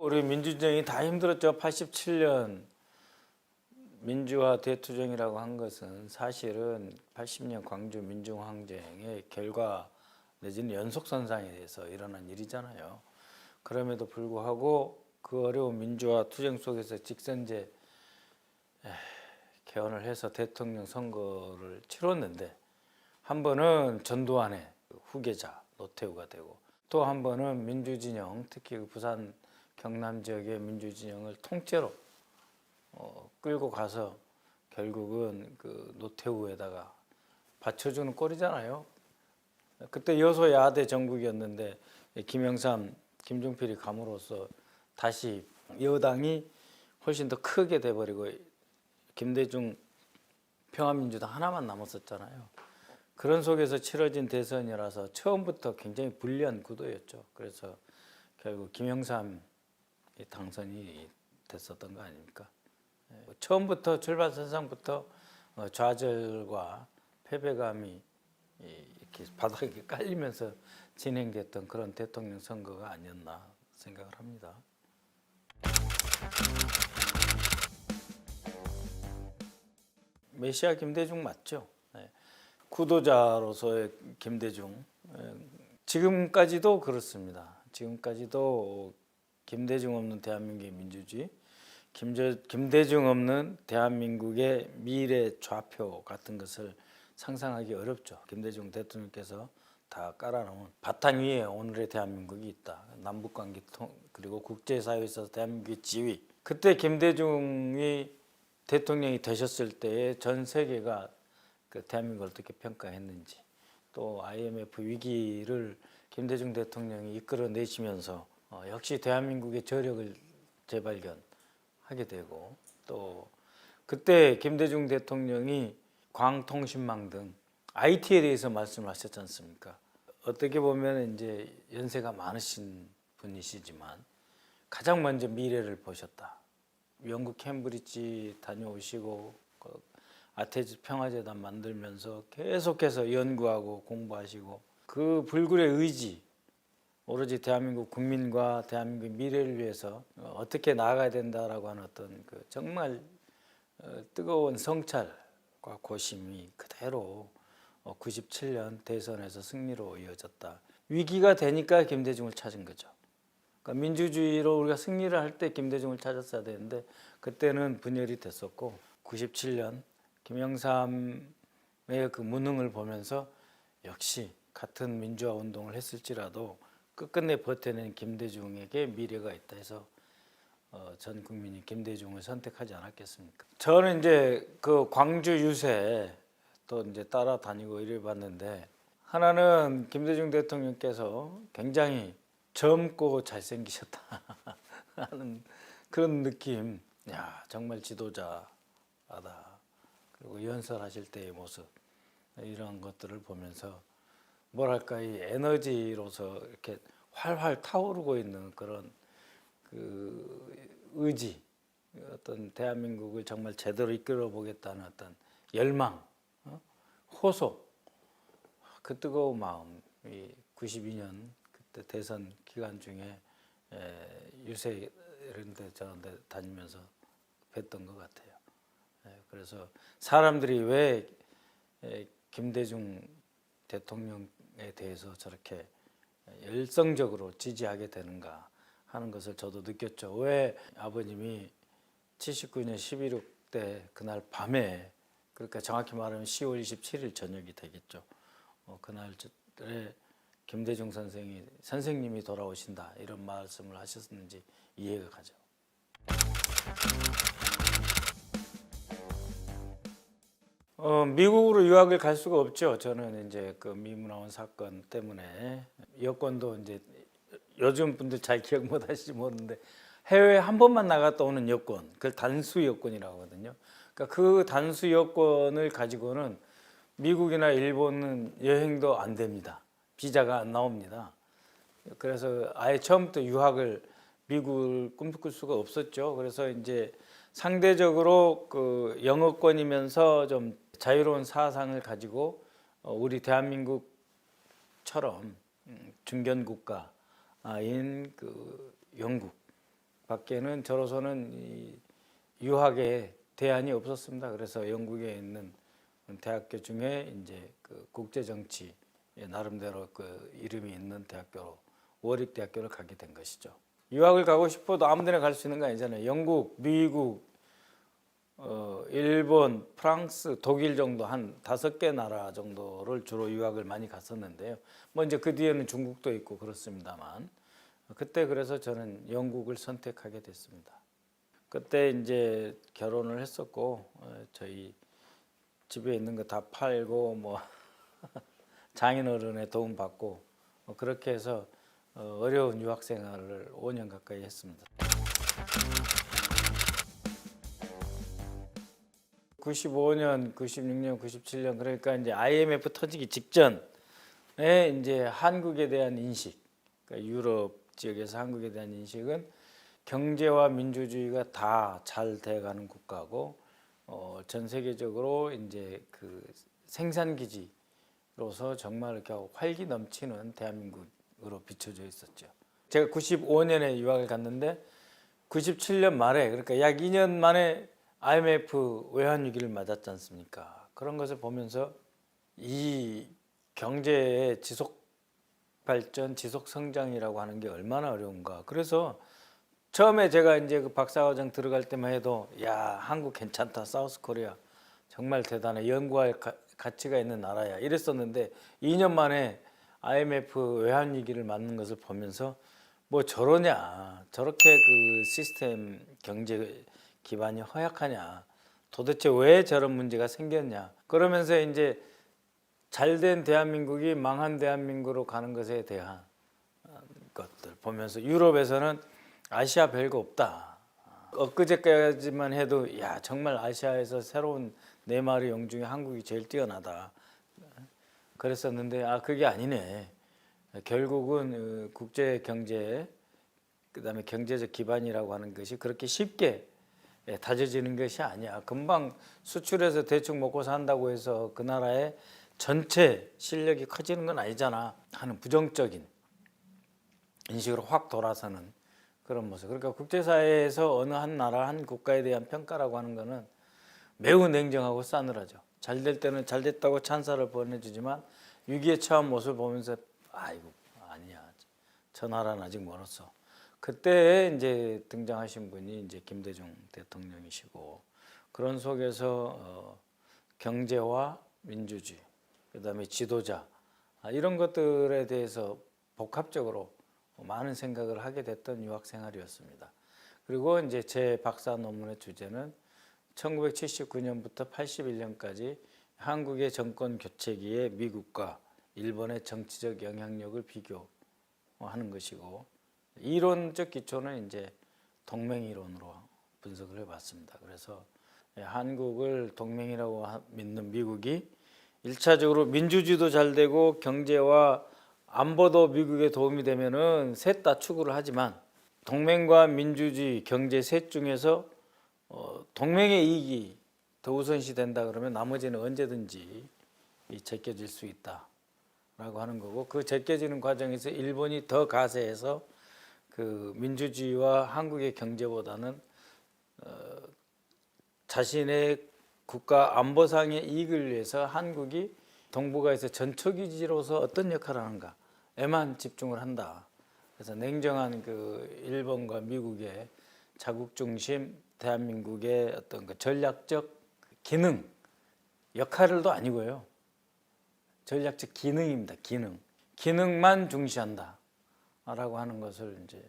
우리 민주정이 다 힘들었죠. 87년 민주화 대투쟁이라고 한 것은 사실은 80년 광주 민중항쟁의 결과 내지는 연속선상에 대해서 일어난 일이잖아요. 그럼에도 불구하고 그 어려운 민주화 투쟁 속에서 직선제 개헌을 해서 대통령 선거를 치렀는데, 한 번은 전두환의 후계자 노태우가 되고, 또 한 번은 민주진영, 특히 그 부산 경남 지역의 민주진영을 통째로 끌고 가서 결국은 그 노태우에다가 받쳐주는 꼴이잖아요. 그때 여소야대 정국이었는데 김영삼, 김종필이 감으로써 다시 여당이 훨씬 더 크게 돼버리고 김대중 평화민주당 하나만 남았었잖아요. 그런 속에서 치러진 대선이라서 처음부터 굉장히 불리한 구도였죠. 그래서 결국 김영삼이 당선이 됐었던 거 아닙니까? 처음부터 출발선상부터 좌절과 패배감이 이렇게 바닥에 깔리면서 진행됐던 그런 대통령 선거가 아니었나 생각을 합니다. 메시아 김대중 맞죠? 구도자로서의 김대중, 지금까지도 그렇습니다. 지금까지도 김대중 없는 대한민국의 민주주의, 김대중 없는 대한민국의 미래 좌표 같은 것을 상상하기 어렵죠. 김대중 대통령께서 다 깔아놓은 바탕 위에 오늘의 대한민국이 있다. 남북관계 그리고 국제사회에서 대한민국의 지위. 그때 김대중이 대통령이 되셨을 때에 전 세계가 그 대한민국을 어떻게 평가했는지, 또 IMF 위기를 김대중 대통령이 이끌어내시면서 역시 대한민국의 저력을 재발견하게 되고, 또 그때 김대중 대통령이 광통신망 등 IT에 대해서 말씀을 하셨지 않습니까? 어떻게 보면 이제 연세가 많으신 분이시지만 가장 먼저 미래를 보셨다. 영국 캠브리지 다녀오시고 아테즈 평화재단 만들면서 계속해서 연구하고 공부하시고, 그 불굴의 의지, 오로지 대한민국 국민과 대한민국의 미래를 위해서 어떻게 나아가야 된다라고 하는 어떤 그 정말 뜨거운 성찰과 고심이 그대로 97년 대선에서 승리로 이어졌다. 위기가 되니까 김대중을 찾은 거죠. 그러니까 민주주의로 우리가 승리를 할 때 김대중을 찾았어야 되는데 그때는 분열이 됐었고, 97년 김영삼의 그 무능을 보면서 역시 같은 민주화 운동을 했을지라도 끝끝내 버텨낸 김대중에게 미래가 있다 해서 전 국민이 김대중을 선택하지 않았겠습니까? 저는 이제 그 광주 유세 또 이제 따라다니고 이래봤는데, 하나는 김대중 대통령께서 굉장히 젊고 잘생기셨다 하는 그런 느낌. 야, 정말 지도자다. 그리고 연설하실 때의 모습, 이런 것들을 보면서 뭐랄까 이 에너지로서 이렇게 활활 타오르고 있는 그런 그 의지, 어떤 대한민국을 정말 제대로 이끌어 보겠다는 어떤 열망, 호소, 그 뜨거운 마음이 92년 그때 대선 기간 중에 유세 이런 데 저런데 다니면서 뵀던 것 같아요. 그래서 사람들이 왜 김대중 대통령에 대해서 저렇게 열성적으로 지지하게 되는가 하는 것을 저도 느꼈죠. 왜 아버님이 79년 11.6 때 그날 밤에, 그러니까 정확히 말하면 10월 27일 저녁이 되겠죠. 그날에 김대중 선생님이 돌아오신다 이런 말씀을 하셨는지 이해가 가죠. 미국으로 유학을 갈 수가 없죠. 저는 이제 그 미문화원 사건 때문에 여권도 이제 요즘 분들 잘 기억 못 하실지 모르는데 해외에 한 번만 나갔다 오는 여권, 그걸 단수 여권이라고 하거든요. 그러니까 그 단수 여권을 가지고는 미국이나 일본은 여행도 안 됩니다. 비자가 안 나옵니다. 그래서 아예 처음부터 유학을 미국을 꿈꿀 수가 없었죠. 그래서 이제 상대적으로 그 영어권이면서 좀 자유로운 사상을 가지고 우리 대한민국처럼 중견 국가인 그 영국, 밖에는 저로서는 이 유학에 대안이 없었습니다. 그래서 영국에 있는 대학교 중에 이제 그 국제 정치 나름대로 그 이름이 있는 대학교로 워릭 대학교를 가게 된 것이죠. 유학을 가고 싶어도 아무데나 갈 수 있는 거 아니잖아요. 영국, 미국, 일본, 프랑스, 독일 정도 한 5개 나라 정도를 주로 유학을 많이 갔었는데요. 뭐 이제 그 뒤에는 중국도 있고 그렇습니다만 그때 그래서 저는 영국을 선택하게 됐습니다. 그때 이제 결혼을 했었고 저희 집에 있는 거 다 팔고 뭐 장인어른의 도움 받고 그렇게 해서 어려운 유학 생활을 5년 가까이 했습니다. 95년, 96년, 97년 그러니까 이제 IMF 터지기 직전에 이제 한국에 대한 인식, 그러니까 유럽 지역에서 한국에 대한 인식은 경제와 민주주의가 다 잘 돼가는 국가고 전 세계적으로 이제 그 생산 기지로서 정말 이렇게 활기 넘치는 대한민국으로 비춰져 있었죠. 제가 95년에 유학을 갔는데 97년 말에 그러니까 약 2년 만에 IMF 외환 위기를 맞았지 않습니까? 그런 것을 보면서 이 경제의 지속 발전, 지속 성장이라고 하는 게 얼마나 어려운가. 그래서 처음에 제가 이제 그 박사과정 들어갈 때만 해도 야, 한국 괜찮다. 사우스 코리아 정말 대단해. 연구할 가치가 있는 나라야. 이랬었는데 2년 만에 IMF 외환 위기를 맞는 것을 보면서 뭐 저러냐. 저렇게 그 시스템 경제 기반이 허약하냐. 도대체 왜 저런 문제가 생겼냐. 그러면서 이제 잘된 대한민국이 망한 대한민국으로 가는 것에 대한 것들 보면서 유럽에서는 아시아 별거 없다. 엊그제까지만 해도 야 정말 아시아에서 새로운 4마리 영 중에 한국이 제일 뛰어나다. 그랬었는데 아 그게 아니네. 결국은 국제 경제 그다음에 경제적 기반이라고 하는 것이 그렇게 쉽게 다져지는 것이 아니야. 금방 수출해서 대충 먹고 산다고 해서 그 나라의 전체 실력이 커지는 건 아니잖아 하는 부정적인 인식으로 확 돌아서는 그런 모습. 그러니까 국제사회에서 어느 한 나라 한 국가에 대한 평가라고 하는 것은 매우 냉정하고 싸늘하죠. 잘 될 때는 잘 됐다고 찬사를 보내주지만 위기에 처한 모습을 보면서 아이고 아니야 저 나라는 아직 멀었어. 그때 이제 등장하신 분이 이제 김대중 대통령이시고 그런 속에서 경제와 민주주의 그다음에 지도자 이런 것들에 대해서 복합적으로 많은 생각을 하게 됐던 유학 생활이었습니다. 그리고 이제 제 박사 논문의 주제는 1979년부터 81년까지 한국의 정권 교체기에 미국과 일본의 정치적 영향력을 비교하는 것이고 이론적 기초는 이제 동맹이론으로 분석을 해봤습니다. 그래서 한국을 동맹이라고 믿는 미국이 1차적으로 민주주의도 잘 되고 경제와 안보도 미국에 도움이 되면은 셋 다 추구를 하지만 동맹과 민주주의, 경제 셋 중에서 동맹의 이익이 더 우선시 된다 그러면 나머지는 언제든지 제껴질 수 있다라고 하는 거고 그 제껴지는 과정에서 일본이 더 가세해서 그 민주주의와 한국의 경제보다는 자신의 국가 안보상의 이익을 위해서 한국이 동북아에서 전초기지로서 어떤 역할을 하는가에만 집중을 한다. 그래서 냉정한 그 일본과 미국의 자국 중심 대한민국의 어떤 그 전략적 기능 역할도 아니고요. 전략적 기능입니다. 기능만 중시한다라고 하는 것을 이제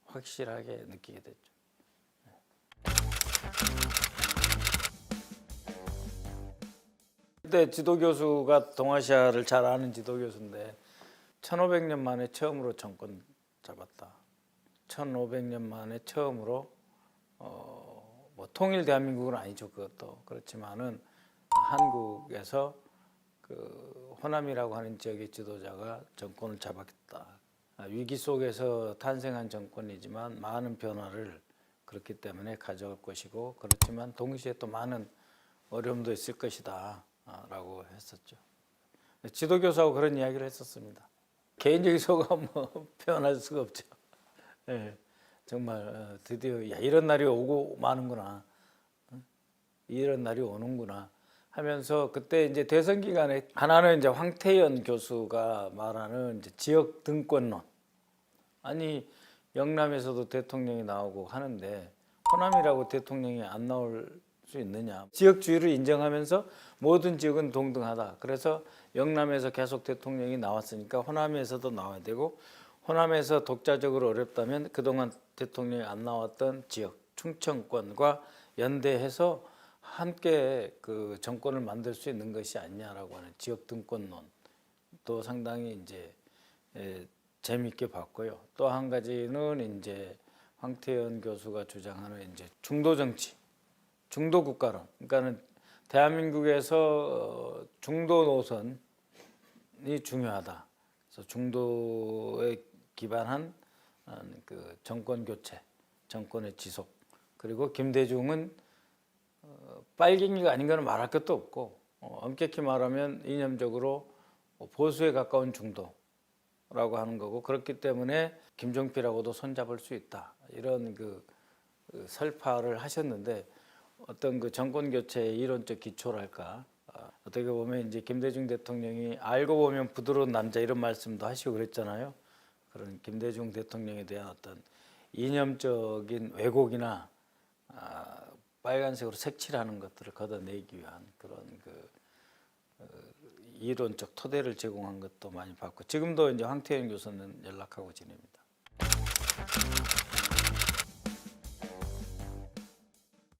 확실하게 느끼게 됐죠. 그때 지도교수가 동아시아를 잘 아는 지도교수인데 1500년 만에 처음으로 정권 잡았다. 1500년 만에 처음으로 뭐 통일 대한민국은 아니죠. 그것도 그렇지만은 한국에서 그 호남이라고 하는 지역의 지도자가 정권을 잡았다. 위기 속에서 탄생한 정권이지만 많은 변화를 그렇기 때문에 가져갈 것이고 그렇지만 동시에 또 많은 어려움도 있을 것이다 라고 했었죠. 지도교수하고 그런 이야기를 했었습니다. 개인적인 소감 뭐 표현할 수가 없죠. 네. 정말 드디어 야, 이런 날이 오고 마는구나. 이런 날이 오는구나 하면서 그때 이제 대선 기간에 하나는 이제 황태현 교수가 말하는 이제 지역 등권론. 아니 영남에서도 대통령이 나오고 하는데 호남이라고 대통령이 안 나올 수 있느냐. 지역주의를 인정하면서 모든 지역은 동등하다. 그래서 영남에서 계속 대통령이 나왔으니까 호남에서도 나와야 되고 호남에서 독자적으로 어렵다면 그동안 대통령이 안 나왔던 지역 충청권과 연대해서 함께 그 정권을 만들 수 있는 것이 아니냐라고 하는 지역 등권론도 상당히 이제 재미있게 봤고요. 또 한 가지는 이제 황태현 교수가 주장하는 이제 중도 정치, 중도 국가론. 그러니까는 대한민국에서 중도 노선이 중요하다. 그래서 중도에 기반한 그 정권 교체, 정권의 지속. 그리고 김대중은 빨갱이가 아닌 거는 말할 것도 없고 엄격히 말하면 이념적으로 보수에 가까운 중도라고 하는 거고 그렇기 때문에 김종필하고도 손잡을 수 있다 이런 그 설파를 하셨는데 어떤 그 정권 교체의 이론적 기초랄까 어떻게 보면 이제 김대중 대통령이 알고 보면 부드러운 남자 이런 말씀도 하시고 그랬잖아요. 그런 김대중 대통령에 대한 어떤 이념적인 왜곡이나 빨간색으로 색칠하는 것들을 걷어내기 위한 그런 그 이론적 토대를 제공한 것도 많이 봤고 지금도 이제 황태현 교수는 연락하고 지냅니다.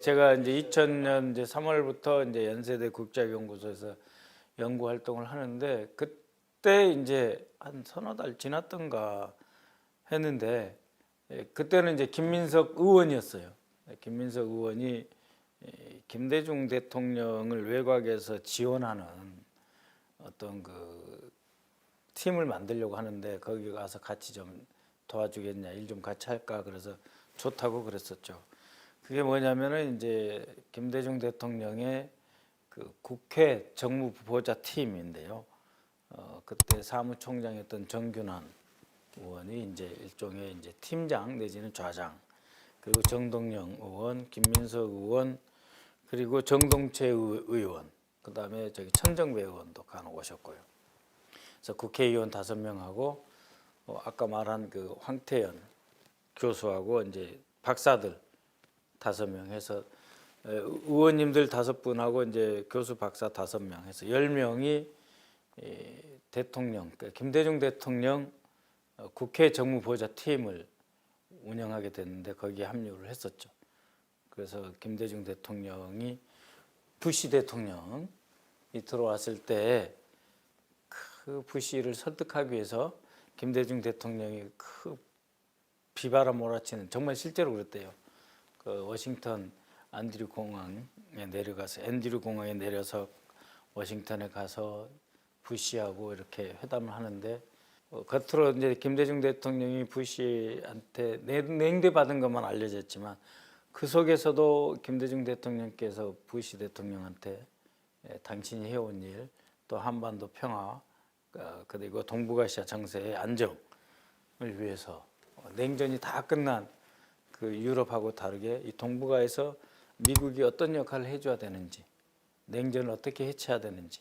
제가 이제 2000년 이제 3월부터 이제 연세대 국제연구소에서 연구 활동을 하는데 그때 이제 한 서너 달 지났던가 했는데 그때는 이제 김민석 의원이었어요. 김민석 의원이 김대중 대통령을 외곽에서 지원하는 어떤 그 팀을 만들려고 하는데 거기 가서 같이 좀 도와주겠냐, 일 좀 같이 할까 그래서 좋다고 그랬었죠. 그게 뭐냐면은 이제 김대중 대통령의 그 국회 정무부보좌 팀인데요. 그때 사무총장이었던 정균환 의원이 이제 일종의 이제 팀장 내지는 좌장, 그리고 정동영 의원, 김민석 의원, 그리고 정동채 의원, 그 다음에 저기 천정배 의원도 간혹 오셨고요. 그래서 국회의원 5명하고 아까 말한 그 황태현 교수하고 이제 박사들 5명 해서 의원님들 5분하고 이제 교수 박사 5명 해서 10명이 대통령, 그러니까 김대중 대통령 국회 정무보좌 팀을 운영하게 됐는데 거기에 합류를 했었죠. 그래서 김대중 대통령이 부시 대통령이 들어왔을 때 그 부시를 설득하기 위해서 김대중 대통령이 그 비바람 몰아치는 정말 실제로 그랬대요. 그 워싱턴 앤드류 공항에 내려서 워싱턴에 가서 부시하고 이렇게 회담을 하는데 겉으로 이제 김대중 대통령이 부시한테 냉대받은 것만 알려졌지만 그 속에서도 김대중 대통령께서 부시 대통령한테 당신이 해온 일, 또 한반도 평화, 그리고 동북아시아 정세의 안정을 위해서 냉전이 다 끝난 그 유럽하고 다르게 이 동북아에서 미국이 어떤 역할을 해줘야 되는지, 냉전을 어떻게 해체해야 되는지,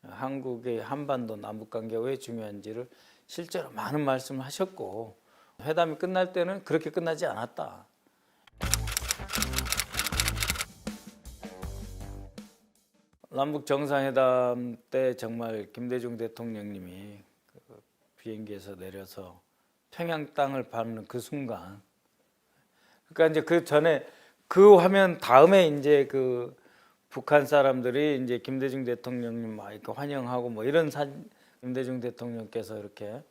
한국의 한반도 남북관계가 왜 중요한지를 실제로 많은 말씀을 하셨고 회담이 끝날 때는 그렇게 끝나지 않았다. 남북 정상회담 때 정말 김대중 대통령님이 그 비행기에서 내려서 평양 땅을 밟는 그 순간, 그러니까 이제 그 전에 그 화면 다음에 이제 그 북한 사람들이 이제 김대중 대통령님 막 이렇게 환영하고 뭐 이런 사진, 김대중 대통령께서 이렇게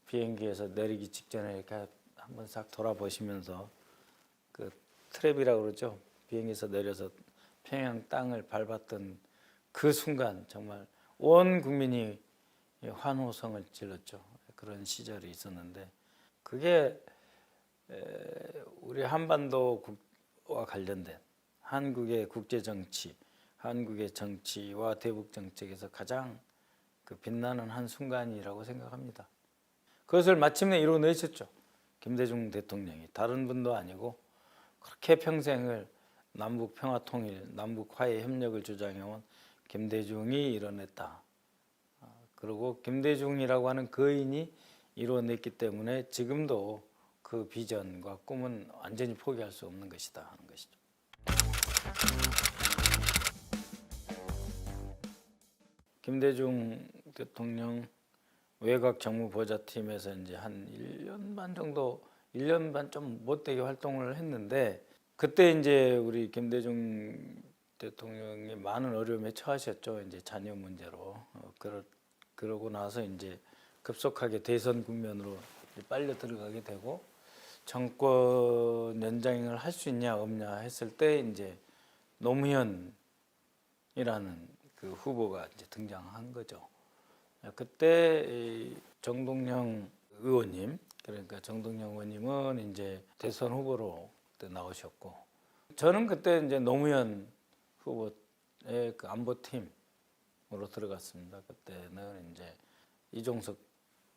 비행기에서 내리기 직전에 이렇게 한번 싹 돌아보시면서 그 트랩이라고 그러죠. 비행기에서 내려서 평양 땅을 밟았던 그 순간 정말 온 국민이 환호성을 질렀죠. 그런 시절이 있었는데 그게 우리 한반도와 관련된 한국의 국제 정치, 한국의 정치와 대북 정책에서 가장 그 빛나는 한 순간이라고 생각합니다. 그것을 마침내 이루어내셨죠. 김대중 대통령이 다른 분도 아니고 그렇게 평생을 남북 평화 통일, 남북 화해 협력을 주장해온 김대중이 이뤄냈다. 그리고 김대중이라고 하는 거인이 이뤄냈기 때문에 지금도 그 비전과 꿈은 완전히 포기할 수 없는 것이다 하는 것이죠. 김대중 대통령 외곽 정무보좌팀에서 이제 한 1년 반 정도, 1년 반 좀 못되게 활동을 했는데 그때 이제 우리 김대중 대통령이 많은 어려움에 처하셨죠. 이제 자녀 문제로. 그러고 나서 이제 급속하게 대선 국면으로 빨려 들어가게 되고 정권 연장을 할 수 있냐 없냐 했을 때 이제 노무현이라는 그 후보가 이제 등장한 거죠. 그때 정동영 의원님, 그러니까 정동영 의원님은 이제 대선 후보로 그때 나오셨고, 저는 그때 이제 노무현 후보의 그 안보팀으로 들어갔습니다. 그때는 이제 이종석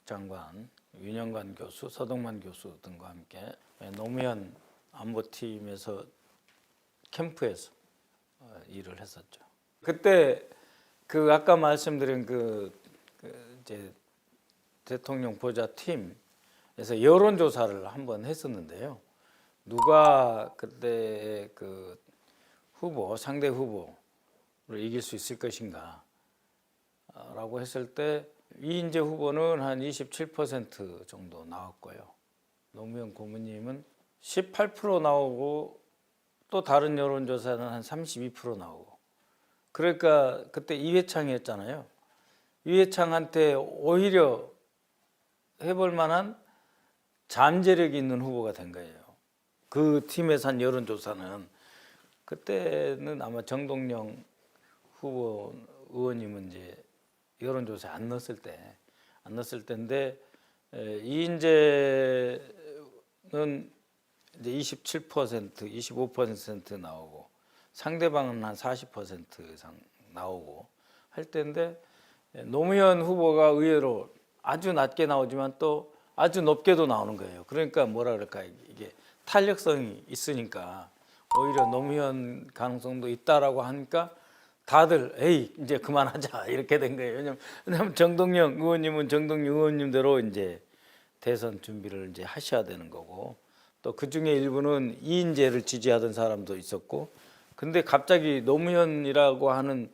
장관, 윤영관 교수, 서동만 교수 등과 함께 노무현 안보팀에서 캠프에서 일을 했었죠. 그때 그 아까 말씀드린 그 이제 대통령 보좌 팀에서 여론조사를 한번 했었는데요. 누가 그때 그 후보, 상대 후보를 이길 수 있을 것인가 라고 했을 때 이인재 후보는 한 27% 정도 나왔고요. 노무현 고모님은 18% 나오고 또 다른 여론조사는 한 32% 나오고, 그러니까 그때 이회창이었잖아요. 이회창한테 오히려 해볼 만한 잠재력이 있는 후보가 된 거예요. 그 팀에서 한 여론조사는 그때는 아마 정동영 후보 의원님은 이제 여론조사에 안 넣었을 때인데 이인재는 이제 27%, 25% 나오고 상대방은 한 40% 이상 나오고 할 때인데 노무현 후보가 의외로 아주 낮게 나오지만 또 아주 높게도 나오는 거예요. 그러니까 뭐라 그럴까, 이게 탄력성이 있으니까 오히려 노무현 가능성도 있다라고 하니까 다들 에이 이제 그만하자 이렇게 된 거예요. 왜냐면 정동영 의원님은 정동영 의원님대로 이제 대선 준비를 이제 하셔야 되는 거고, 또 그 중에 일부는 이인재를 지지하던 사람도 있었고, 근데 갑자기 노무현이라고 하는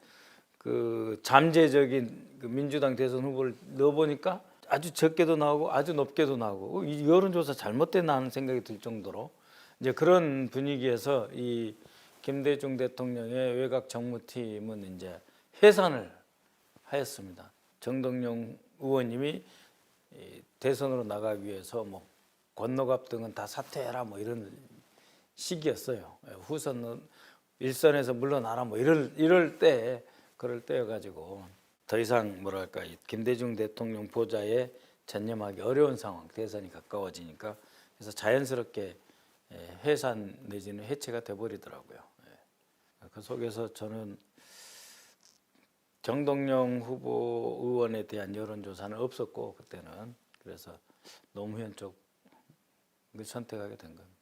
그 잠재적인 그 민주당 대선 후보를 넣어보니까 아주 적게도 나오고 아주 높게도 나오고 이 여론조사 잘못됐나 하는 생각이 들 정도로 이제 그런 분위기에서 이 김대중 대통령의 외곽 정무팀은 이제 해산을 하였습니다. 정동영 의원님이 대선으로 나가기 위해서 뭐 권노갑 등은 다 사퇴해라 뭐 이런 시기였어요. 후선은 일선에서 물러나라 뭐 이럴 때, 그럴 때여가지고 더 이상 뭐랄까 김대중 대통령 보좌에 전념하기 어려운 상황, 대선이 가까워지니까 그래서 자연스럽게 해산 내지는 해체가 돼버리더라고요. 그 속에서 저는 정동영 후보 의원에 대한 여론조사는 없었고 그때는, 그래서 노무현 쪽을 선택하게 된 겁니다.